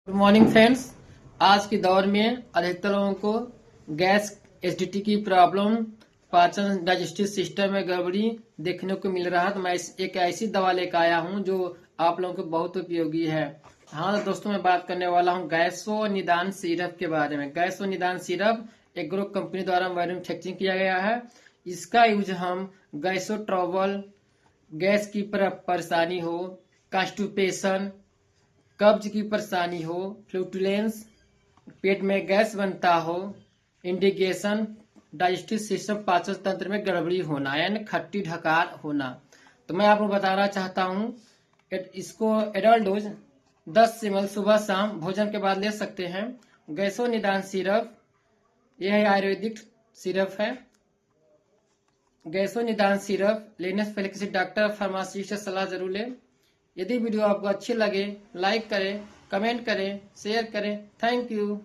Good morning friends. आज के दौर में अधिकतर लोगों को गैस एसिडिटी की प्रॉब्लम, पाचन डाइजेस्टिव सिस्टम में गड़बड़ी देखने को मिल रहा है। तो मैं एक ऐसी दवा लेकर आया हूं जो आप लोगों को बहुत उपयोगी है। हाँ तो दोस्तों, मैं बात करने वाला हूं गैसो निदान सिरप के बारे में। गैसो निदान सिरप एग्रो कंपनी द्वारा मैन्युफैक्चरिंग किया गया है। इसका यूज हम गैसो ट्रबल, गैस की परेशानी हो, कॉन्स्टिपेशन, कब्ज की परेशानी हो, फ्लूटुलेंस, पेट में गैस बनता हो, इंडिगेशन, डाइजेस्टिव सिस्टम, पाचन तंत्र में गड़बड़ी होना यानी खट्टी ढकार होना, तो मैं आपको बताना चाहता हूँ। इसको एडल्ट डोज 10 ml सुबह शाम भोजन के बाद ले सकते हैं। गैसो निदान सिरप यह आयुर्वेदिक सिरप है। गैसो निदान सिरप लेने से पहले किसी डॉक्टर फार्मासिस्ट से सलाह जरूर लें। यदि वीडियो आपको अच्छी लगे लाइक करें, कमेंट करें, शेयर करें। Thank you.